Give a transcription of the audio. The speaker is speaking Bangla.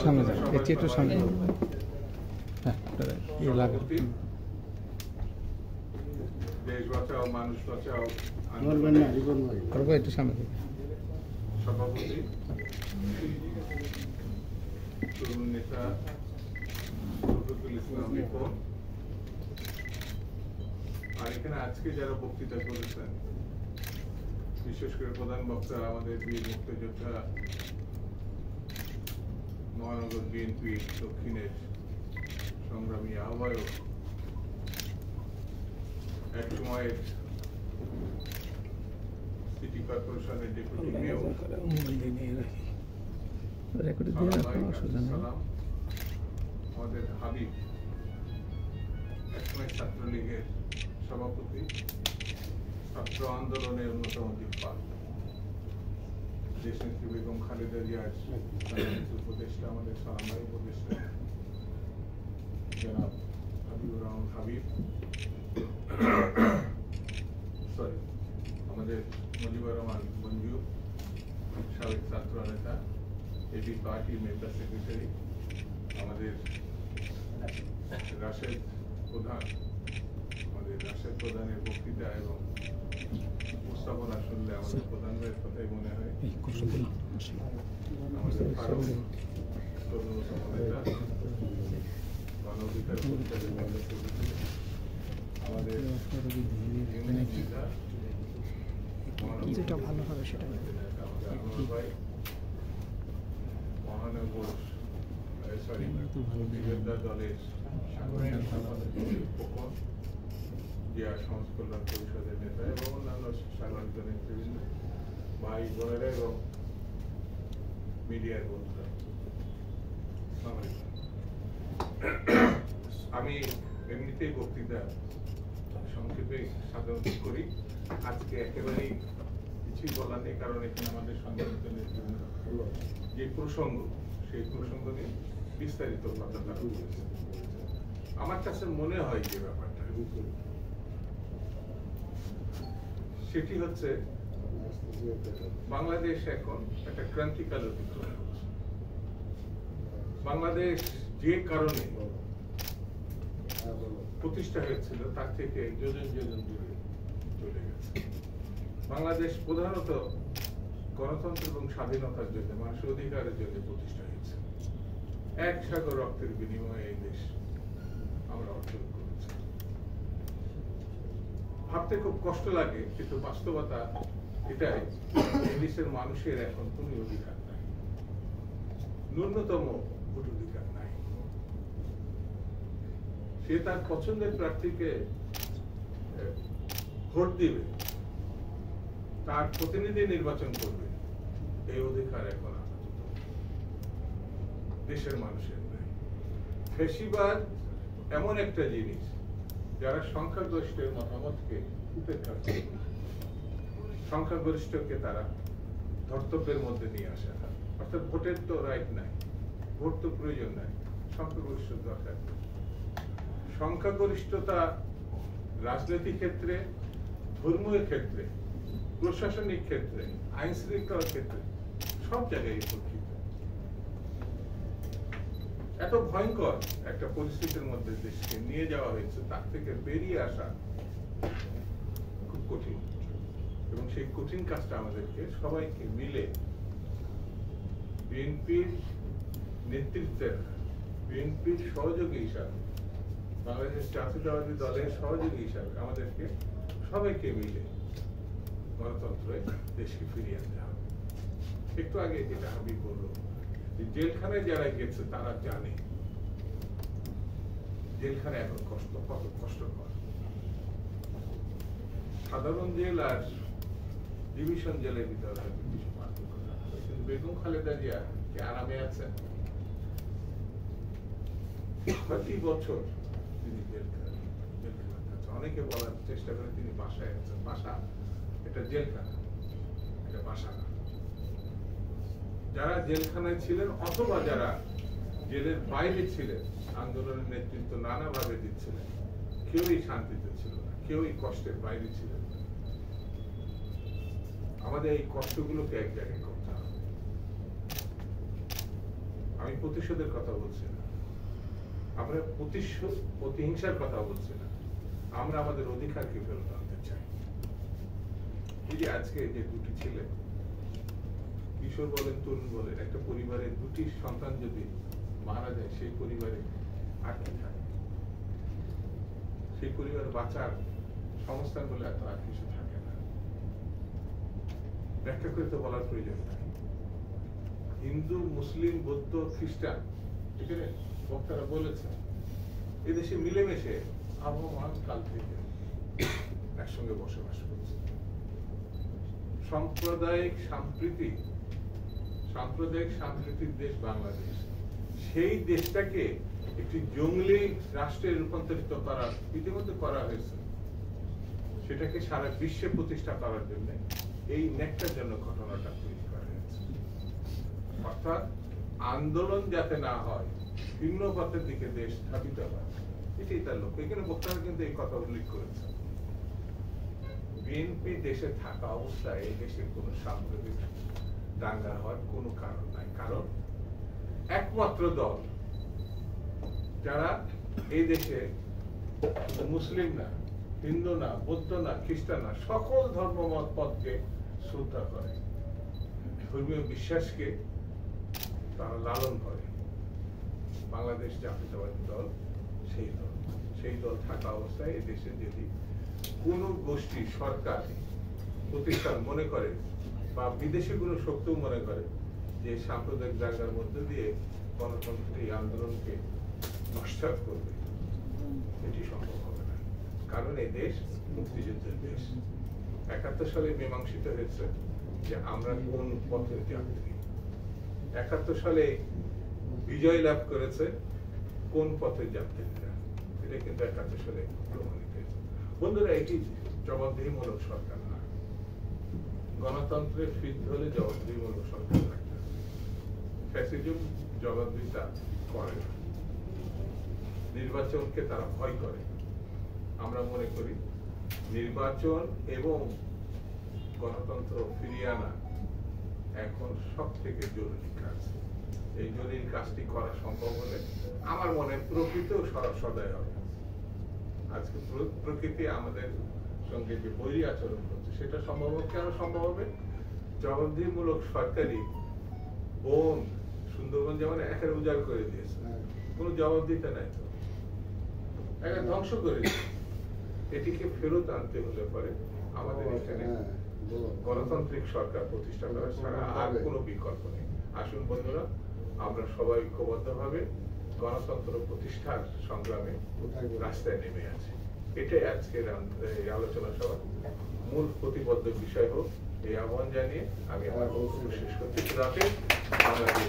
সামনে যান, একটু সামনে যান। হ্যাঁ, ইয়ে লাগে। দেশ বাঁচাও মানুষ বাঁচাও একটু সামনে যান। সভাপতি তরুণ নেতা শফিকুল ইসলাম রিপন, আর এখানে আজকে যারা বক্তৃতা করেছেন, বিশেষ করে প্রধান বক্তা আমাদের বীর মুক্তিযোদ্ধা মহানগর বিএনপি দক্ষিণের সংগ্রামী আহ্বায়ক, এক সময়ের সিটি কর্পোরেশনের ডেপুটি মেয়র, আমাদের হাবিব, একসময় ছাত্রলীগের সভাপতি, ছাত্র আন্দোলনের অন্যতম দিকপাল, দেশনেত্রী বেগম খালেদা জিয়ার উপদেষ্টা, আমাদের সালামাই উপদেষ্টা জনাব হাবিবুর রহমান হাবিব, সরি আমাদের মুজিবুর রহমান মঞ্জু, সাবেক ছাত্র নেতা, এটি পার্টির মেম্বার সেক্রেটারি, আমাদের রাশেদ প্রধান, আমাদের রাশেদ প্রধানের বক্তৃতা এবং উপস্থাপনা শুনলে আমাদের প্রধান ভাইয়ের কথাই মনে হয়। আমাদের ফারুক তরুণতম নেতা, মানবাধিকার পরিষদের মেম্বার সেক্রেটারি, আমাদের নেতা ভালো হবে সেটা ভাই, মহানগর সরি মুক্তিযোদ্ধা দলের সাংগঠনিক সম্পাদক খোকন, জিয়া সমাজ কল্যাণ পরিষদের নেতা এবং অন্যান্য সাংগঠনিক নেতৃবৃন্দ, ভাই বোনেরা এবং মিডিয়ার বন্ধুরা, আমি এমনিতেই বক্তৃতা সংক্ষেপে সাধারণত করি। আজকে একেবারেই কিছুই বলার নেই, কারণ এখানে আমাদের সংগঠনের যে প্রসঙ্গ, সেই প্রসঙ্গ নিয়ে বিস্তারিত কথা বলেছে। আমার কাছে মনে হয় যে ব্যাপারটা সেটি হচ্ছে, বাংলাদেশ এখন একটা ক্রান্তিকাল অতিক্রম করছে। বাংলাদেশ যে কারণে প্রতিষ্ঠা হয়েছিল তার থেকে যোজন যোজন দূরে চলে গেছে। বাংলাদেশ প্রধানত গণতন্ত্র এবং স্বাধীনতার জন্য, মানুষের অধিকারের জন্য প্রতিষ্ঠা হয়েছে। এক সাগর রক্তের বিনিময়ে এই দেশ আমরা অর্জন করেছি। ভাবতে খুব কষ্ট লাগে, কিন্তু বাস্তবতা এটাই, এই দেশের মানুষের এখন কোন অধিকার নাই, ন্যূনতম ভোট অধিকার নাই। সে তার পছন্দের প্রার্থীকে ভোট দিবে, তার প্রতিনিধি নির্বাচন করবে, এই অধিকার এখন দেশের মানুষের নাই। ফ্যাসিবাদ এমন একটা জিনিস যারা সংখ্যাগরিষ্ঠের মতামতকে উপেক্ষা করে, সংখ্যাগরিষ্ঠকে তারা ধর্তব্যের মধ্যে নিয়ে আসে না। অর্থাৎ ভোটের তো রাইট নাই, ভোট তো প্রয়োজন নাই, সংখ্যাগরিষ্ঠ দরকার। সংখ্যাগরিষ্ঠতা রাজনৈতিক ক্ষেত্রে, ধর্মীয় ক্ষেত্রে, প্রশাসনিক ক্ষেত্রে, আইন শৃঙ্খলার ক্ষেত্রে সব জায়গায় পরিচিত। এত ভয়ঙ্কর একটা পরিস্থিতির মধ্যে দেশকে নিয়ে যাওয়া হয়েছে, তার থেকে বেরিয়ে আসা খুব কঠিন, এবং সেই কঠিন কাজটা আমাদেরকে সবাইকে মিলে বিএনপির নেতৃত্বের, বিএনপির সহযোগী হিসাবে, বাংলাদেশ জাতীয়তাবাদী দলের সহযোগী হিসাবে আমাদেরকে সবাইকে মিলে গণতন্ত্রে দেশকে ফিরিয়ে আনতে হবে। একটু আগে যেটা আমি বলবো, জেলখানায় যারা গেছে তারা জানে জেলখানা এখন কত কষ্টকর। সাধারণ জেল আর ডিভিশন জেলের ভিতরে কিছু পার্থক্য, কিন্তু বেগম খালেদা জিয়া কি আরামে আছেন? প্রতি বছর তিনি জেলখানা, অনেকে বলার চেষ্টা করে তিনি বাসায় আছেন। বাসা এটা জেলখানা, এটা বাসা না। যারা জেলখানায় ছিলেন অথবা যারা জেলের বাইরে ছিলেন, আন্দোলনের নেতৃত্ব নানাভাবে দিচ্ছিলেন, কেউই শান্তিতে ছিল না, কেউই কষ্টের বাইরে ছিলেন না। আমাদের এই কষ্টগুলোকে এক জায়গায় করতে হবে। প্রতিশোধের কথা বলছি না, আমরা প্রতিহিংসার কথা বলছি না, আমরা আমাদের অধিকারকে ফেরত আনতে চাই। এই যে আজকে যে দুটি ছেলে, কিশোর বলেন তরুণ বলেন, একটা পরিবারের দুটি সন্তান যদি মারা যায়, সেই পরিবারে আর কি থাকে? সেই পরিবার বাঁচার সংস্থান বলে এত আর কিছু থাকে না। ব্যাখ্যা করে তো বলার প্রয়োজন নাই। হিন্দু, মুসলিম, বৌদ্ধ, খ্রিস্টান, এখানে বক্তারা বলেছেন এদেশে মিলেমিশে আবহমান কাল থেকে একসঙ্গে বসবাস করছে। সাম্প্রদায়িক সাম্প্রতিক দেশ বাংলাদেশ, সেই দেশটাকে একটি জঙ্গলি রাষ্ট্রে রূপান্তরিত করার ইতিমধ্যে করা হয়েছে। সেটাকে সারা বিশ্বে প্রতিষ্ঠা করার জন্য এই ন্যাক্কারজনক ঘটনাটা তৈরি করা হয়েছে। অর্থাৎ আন্দোলন যাতে না হয়, ভিন্ন পথের দিকে দেশ স্থাপিত হয়, এটাই তার লক্ষ্য। এখানে বক্তারা কিন্তু এই কথা উল্লেখ করেছেন। বিএনপি দেশে থাকা অবস্থায় এই দেশে কোনো সাম্প্রদায়িক দাঙ্গা হওয়ার কোনো কারণ নাই। কারণ একমাত্র দল যারা এই দেশে মুসলিম না, হিন্দু না, বৌদ্ধ না, খ্রিস্টান না, সকল ধর্মমত পথকে শ্রদ্ধা করে, ধর্মীয় বিশ্বাসকে তারা লালন করে, বাংলাদেশ জাতীয়তাবাদী দল সেই দল থাকা অবস্থায় এই দেশে যদি কোন গোষ্ঠী সরকার প্রতিষ্ঠান মনে করে বা বিদেশি কোন শক্তিও মনে করে যে সাম্প্রদায়িক দাঙ্গার মধ্যে দিয়ে গণতন্ত্রের এই আন্দোলনকে নস্যাৎ করবে, এটি সম্ভব হবে না। কারণ এই দেশ মুক্তিযুদ্ধের দেশ। ৭১ সালে মীমাংসিত হয়েছে যে আমরা কোন পথের যাত্রী। ৭১ সালে বিজয় লাভ করেছে কোন পথের যাত্রীরা, এটা কিন্তু ৭১ সালে প্রমাণিত হয়েছে। বন্ধুরা, এটি জবাবদিহিমূলক সরকার না। গণতন্ত্রের ফিরতে হলে জবাবদিহিমূলক সরকার থাকতে হবে। ফ্যাসিজম জবাবদিহিতা করে না, নির্বাচনকে তারা ভয় করে। আমরা মনে করি নির্বাচন এবং গণতন্ত্র ফিরিয়ে আনা এখন সব থেকে জরুরি কাজ। এই জরুরি কাজটি করা সম্ভব হলে আমার মনে প্রকৃত সদয় হবে। আজকে প্রকৃতি আমাদের সঙ্গে যে বৈরী আচরণ করছে সেটা সম্ভব কেন সম্ভব হবে? জবাবদিহিমূলক সরকারি বন সুন্দরবন যেমন একের উজাড় করে দিয়েছে, কোনো জবাব দিতে নাই তো, একে ধ্বংস করে দিয়েছে। এটিকে ফেরত আনতে হলে পরে আমাদের এখানে গণতান্ত্রিক সরকার প্রতিষ্ঠা করা ছাড়া আর কোনো বিকল্প নেই। আসুন বন্ধুরা, আমরা সবাই ঐক্যবদ্ধভাবে গণতন্ত্র প্রতিষ্ঠার সংগ্রামে রাস্তায় নেমে আছি। এটাই আজকের আলোচনা সভার মূল প্রতিবদ্ধ বিষয় হোক, এই আহ্বান জানিয়ে আমি আমার বক্তব্য শেষ করতে রাতে বাংলাদেশ।